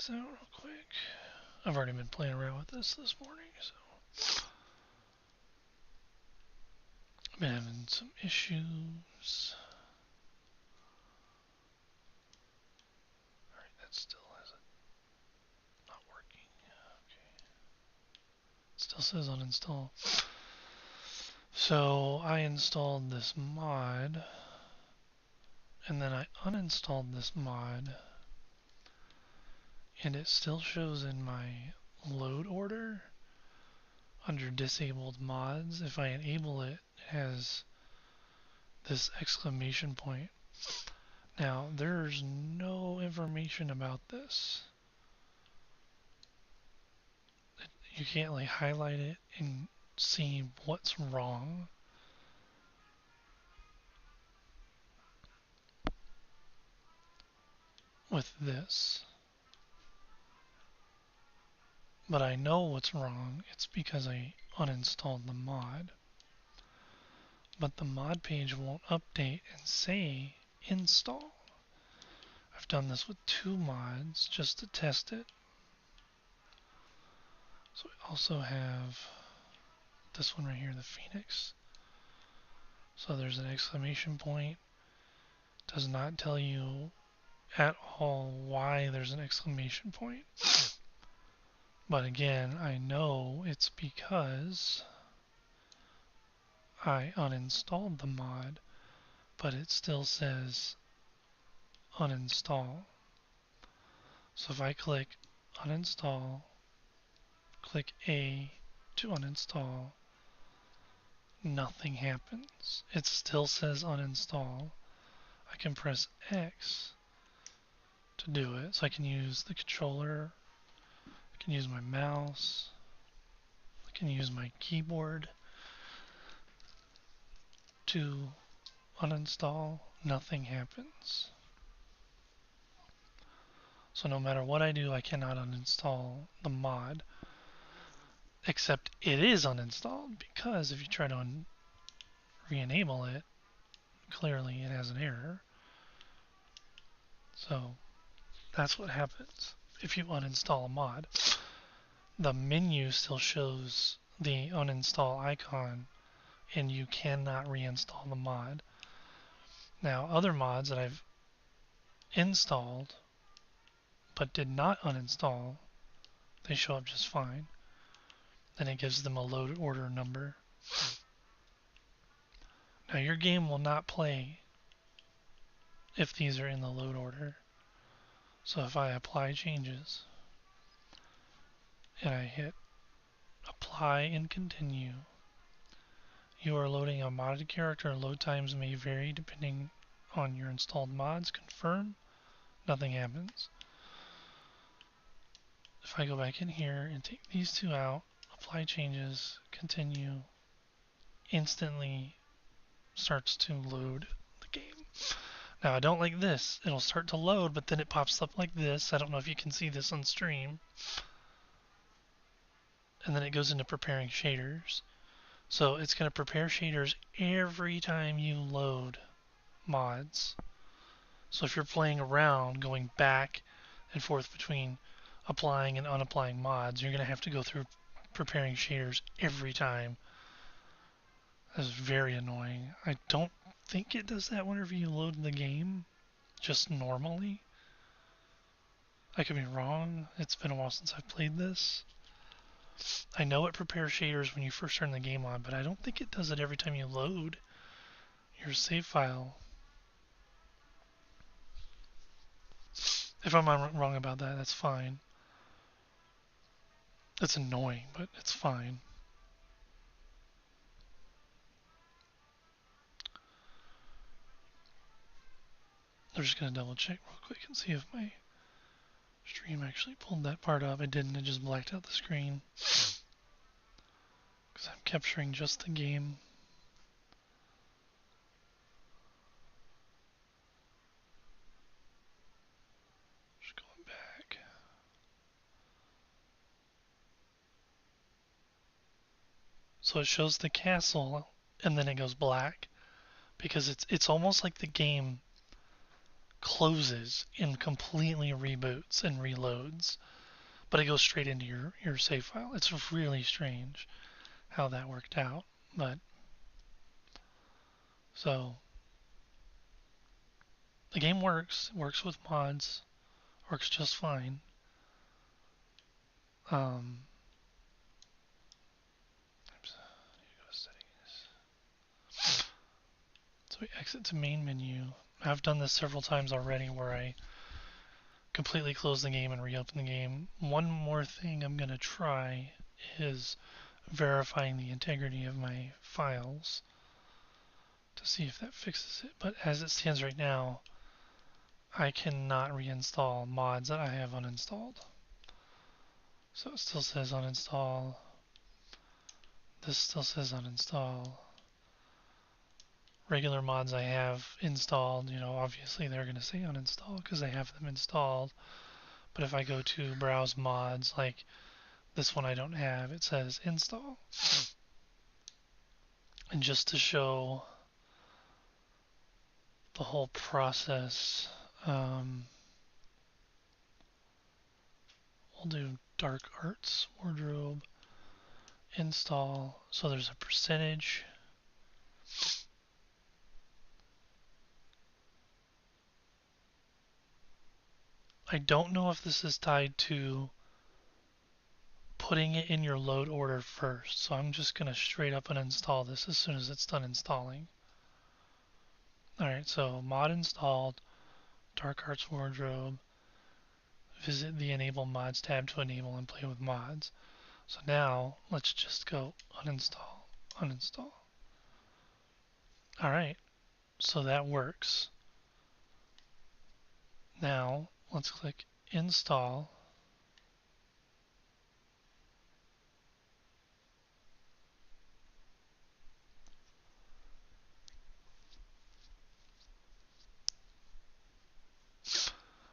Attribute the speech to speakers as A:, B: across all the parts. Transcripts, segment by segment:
A: this out real quick. I've already been playing around with this morning, so I've been having some issues. Alright, that still hasn't not working. Okay. Still says uninstall. So I installed this mod, and then I uninstalled this mod, and it still shows in my load order under disabled mods. If I enable it, it has this exclamation point. Now, there's no information about this. You can't like highlight it and see what's wrong. With this. But I know what's wrong. It's because I uninstalled the mod. But the mod page won't update and say install. I've done this with 2 mods just to test it. So we also have this one right here, the Phoenix. So there's an exclamation point. Does not tell you at all why there's an exclamation point. But again, I know it's because I uninstalled the mod, but it still says uninstall. So if I click uninstall, click A to uninstall, nothing happens. It still says uninstall. I can press X to do it. So I can use the controller, I can use my mouse, I can use my keyboard to uninstall. Nothing happens. So no matter what I do, I cannot uninstall the mod. Except it is uninstalled, because if you try to re-enable it, clearly it has an error. So that's what happens if you uninstall a mod. The menu still shows the uninstall icon, and you cannot reinstall the mod. Now, other mods that I've installed but did not uninstall, they show up just fine. Then it gives them a load order number. Now, your game will not play if these are in the load order. So if I apply changes and I hit apply and continue, you are loading a modded character. Load times may vary depending on your installed mods. Confirm. Nothing happens. If I go back in here and take these 2 out, apply changes, continue, instantly starts to load the game. Now I don't like this. It'll start to load, but then it pops up like this. I don't know if you can see this on stream. And then it goes into preparing shaders. So it's going to prepare shaders every time you load mods. So if you're playing around, going back and forth between applying and unapplying mods, you're going to have to go through preparing shaders every time. That's very annoying. I don't think it does that whenever you load the game, just normally. I could be wrong. It's been a while since I've played this. I know it prepares shaders when you first turn the game on, but I don't think it does it every time you load your save file. If I'm wrong about that, that's fine. It's annoying, but it's fine. I'm just going to double check real quick and see if my stream actually pulled that part up. It didn't, it just blacked out the screen. Because I'm capturing just the game. Just going back. So it shows the castle and then it goes black. Because it's almost like the game closes and completely reboots and reloads, but it goes straight into your save file. It's really strange how that worked out, but so the game works. It works with mods. Works just fine. Um, so we exit to main menu. I've done this several times already where I completely close the game and reopen the game. One more thing I'm going to try is verifying the integrity of my files to see if that fixes it. But as it stands right now, I cannot reinstall mods that I have uninstalled. So it still says uninstall. This still says uninstall. Regular mods I have installed, obviously they're going to say uninstall because I have them installed. But if I go to browse mods, like this one I don't have, it says install. And just to show the whole process, we'll do dark arts wardrobe install. So there's a percentage. I don't know if this is tied to putting it in your load order first, so I'm just going to straight up uninstall this as soon as it's done installing. Alright, so mod installed, Dark Arts Wardrobe, visit the Enable Mods tab to enable and play with mods. So now, let's just go uninstall, uninstall. Alright, so that works. Now, let's click install.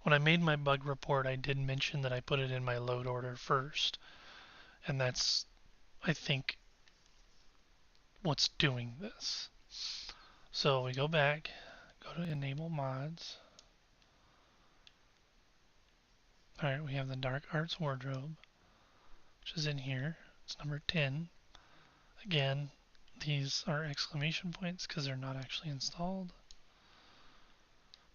A: When I made my bug report, I did mention that I put it in my load order first, and that's, I think, what's doing this. So we go back, go to enable mods. Alright, we have the Dark Arts Wardrobe, which is in here. It's number 10. Again, these are exclamation points because they're not actually installed.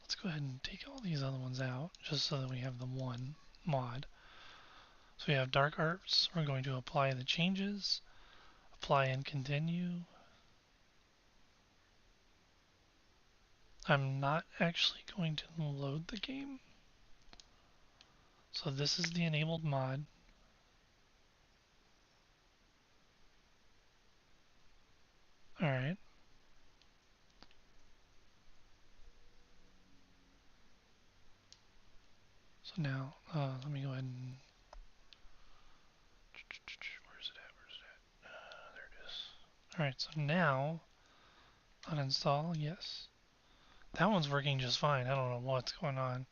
A: Let's go ahead and take all these other ones out just so that we have the one mod. So we have Dark Arts. We're going to apply the changes, apply and continue. I'm not actually going to load the game. So this is the enabled mod. Alright. So now, let me go ahead and... Where's it at? There it is. Alright, so now, uninstall, yes. That one's working just fine. I don't know what's going on.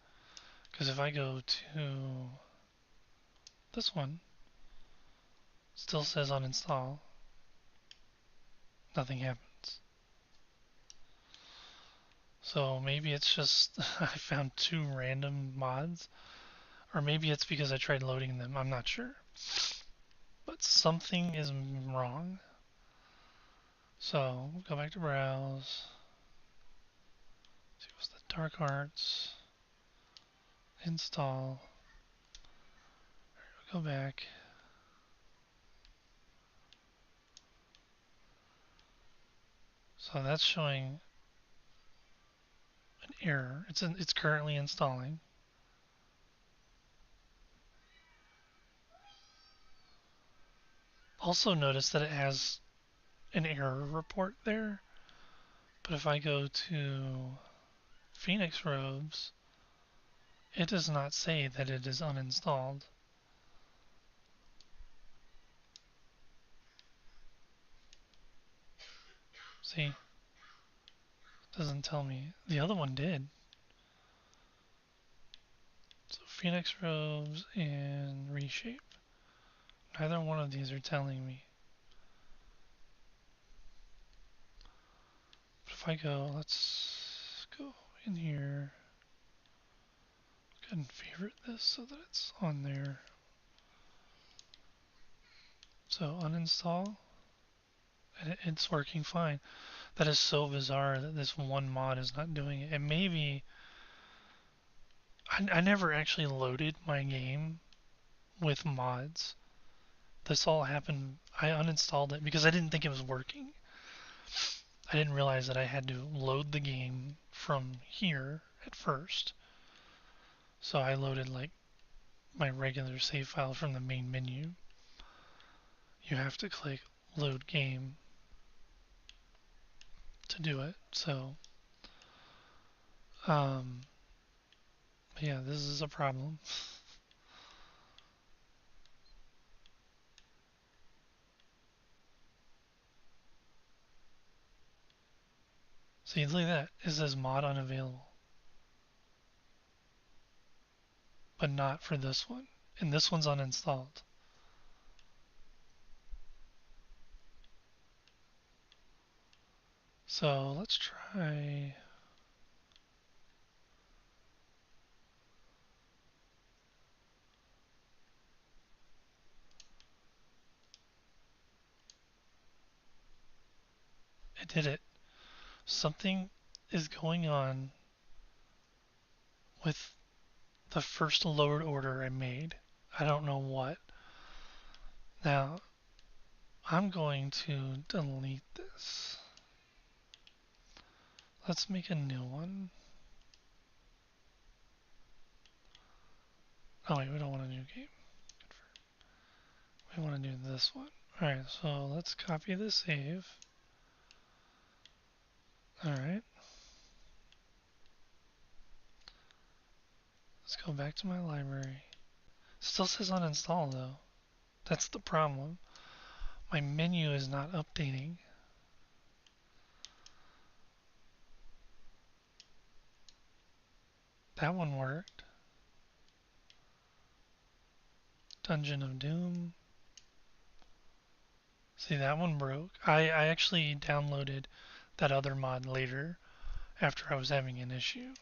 A: Because if I go to this one, it still says uninstall. Nothing happens. So maybe it's just I found two random mods. Or maybe it's because I tried loading them. I'm not sure. But something is wrong. So go back to browse. See what's the Dark Arts. Install. Go back. So that's showing an error. It's currently installing. Also notice that it has an error report there. But if I go to Phoenix Robes, it does not say that it is uninstalled. See? It doesn't tell me. The other one did. So Phoenix Robes and Reshape. Neither one of these are telling me. But if I go, let's go in here. and favorite this so that it's on there. So uninstall, and it's working fine. That is so bizarre that this one mod is not doing it. It may be. I never actually loaded my game with mods. This all happened. I uninstalled it because I didn't think it was working. I didn't realize that I had to load the game from here at first. So I loaded like my regular save file from the main menu. You have to click load game to do it. So, um, yeah, this is a problem. See, look at that. It says mod unavailable, but not for this one. And this one's uninstalled. So let's try. It did it. Something is going on with the first load order I made. I don't know what. Now, I'm going to delete this. Let's make a new one. Oh wait, we don't want a new game. We want to do this one. Alright, so let's copy the save. Alright. Let's go back to my library. Still says uninstall though. That's the problem. My menu is not updating. That one worked. Dungeon of Doom. See, that one broke. I actually downloaded that other mod later after I was having an issue.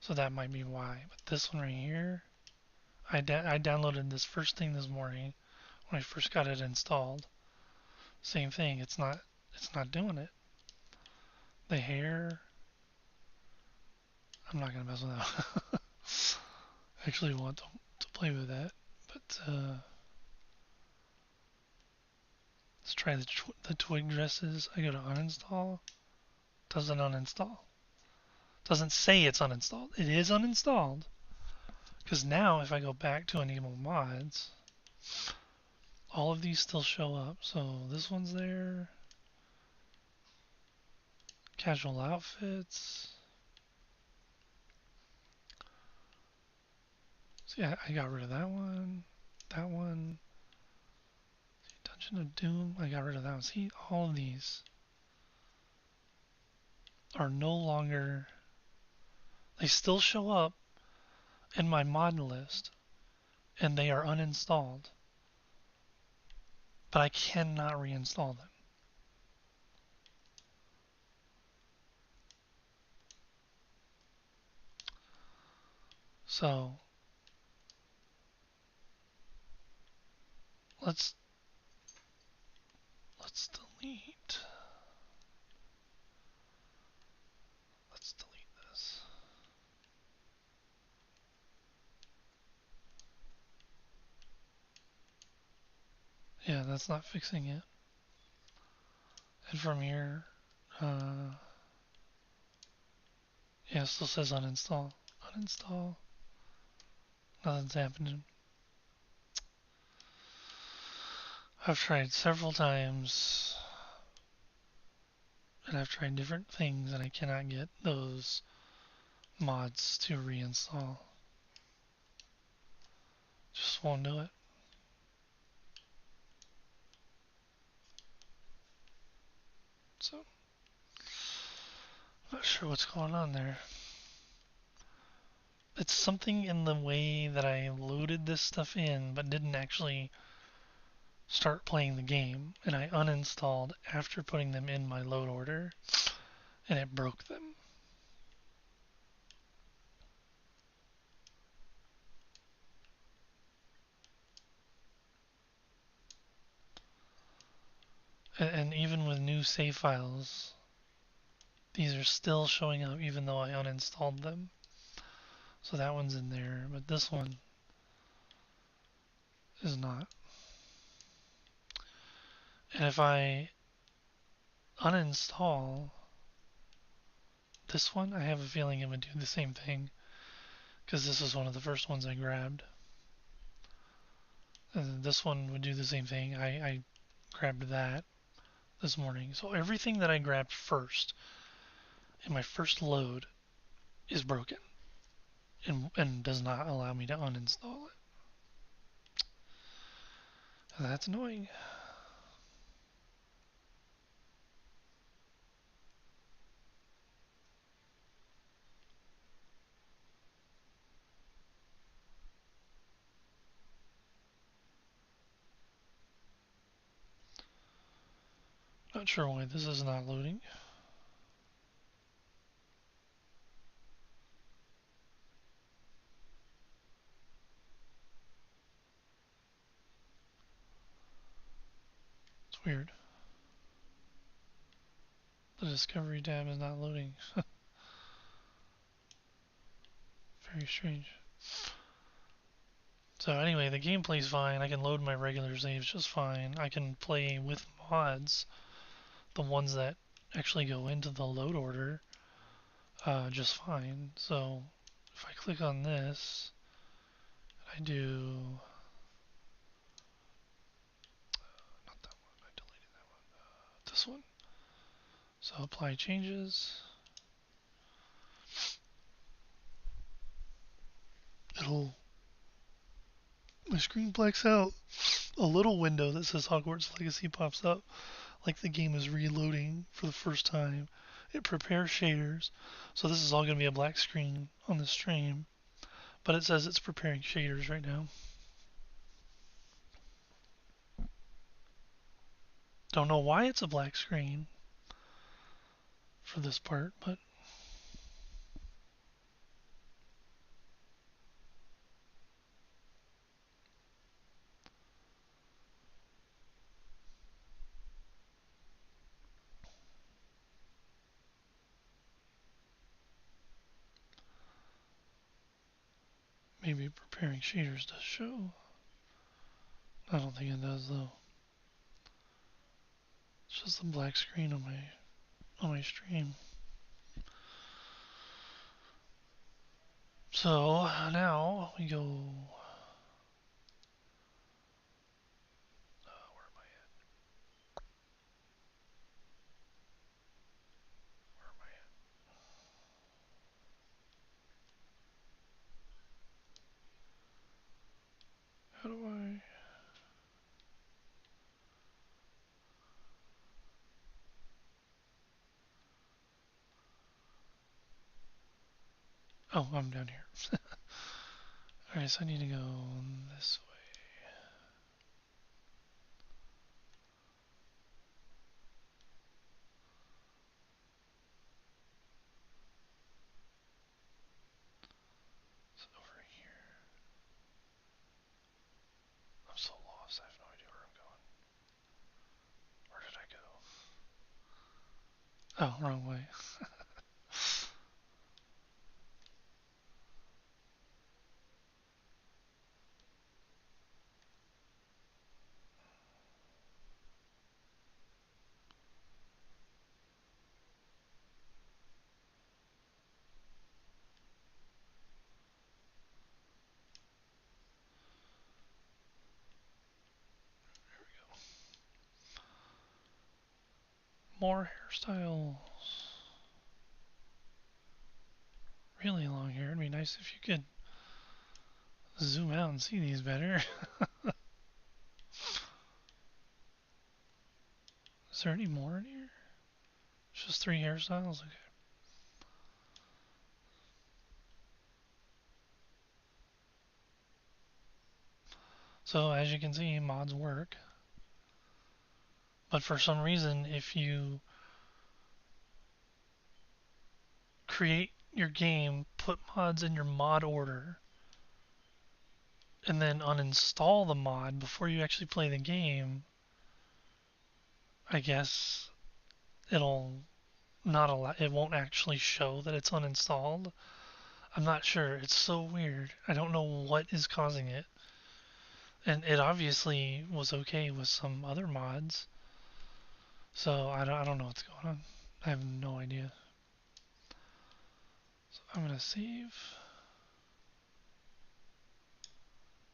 A: So that might be why. But this one right here, I downloaded this first thing this morning when I first got it installed. Same thing. It's not doing it. The hair. I'm not gonna mess with that. I actually want to play with that, but let's try the twig dresses. I go to uninstall. Doesn't uninstall. Doesn't say it's uninstalled. It is uninstalled. Because now if I go back to enable mods, all of these still show up. So this one's there. Casual outfits. So yeah, I got rid of that one. That one. Dungeon of Doom. I got rid of that one. See, all of these are no longer. They still show up in my mod list, and they are uninstalled. But I cannot reinstall them. So let's delete. Let's delete this. Yeah, that's not fixing it. And from here, yeah, it still says uninstall. Uninstall. Nothing's happening. I've tried several times, and I've tried different things, and I cannot get those mods to reinstall. Just won't do it. So, not sure what's going on there. It's something in the way that I loaded this stuff in, but didn't actually start playing the game, and I uninstalled after putting them in my load order, and it broke them. And even with new save files, these are still showing up even though I uninstalled them. So that one's in there, but this one is not. And if I uninstall this one, I have a feeling it would do the same thing because this is one of the first ones I grabbed. And this one would do the same thing. I grabbed that this morning. So everything that I grabbed first in my first load is broken and does not allow me to uninstall it. And that's annoying. Not sure why this is not loading. It's weird. The Discovery tab is not loading. Very strange. So anyway, the gameplay's fine. I can load my regular saves just fine. I can play with mods, the ones that actually go into the load order, just fine. So if I click on this, I do not that one. I deleted that one. This one. So apply changes. It'll my screen blacks out. A little window that says Hogwarts Legacy pops up, like the game is reloading for the first time. It prepares shaders, so this is all going to be a black screen on the stream, but it says it's preparing shaders right now. Don't know why it's a black screen for this part, but maybe preparing shaders does show. I don't think it does though. It's just a black screen on my stream. So now we go. Where am I at? Where am I at? How do I? Oh, I'm down here. Alright, so I need to go this way. It's over here. I'm so lost, I have no idea where I'm going. Where did I go? Oh, wrong way. More hairstyles. Really long hair. It'd be nice if you could zoom out and see these better. Is there any more in here? It's just 3 hairstyles? Okay. So as you can see, mods work. But for some reason, if you create your game, put mods in your mod order, and then uninstall the mod before you actually play the game, I guess it'll not allow, it won't actually show that it's uninstalled. I'm not sure. It's so weird. I don't know what is causing it. And it obviously was okay with some other mods. So I don't know what's going on. I have no idea. So I'm going to save.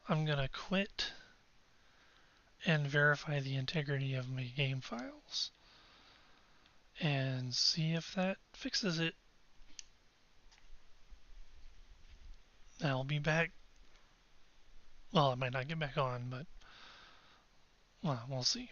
A: I'm going to quit and verify the integrity of my game files and see if that fixes it. I'll be back. Well, I might not get back on, but well, we'll see.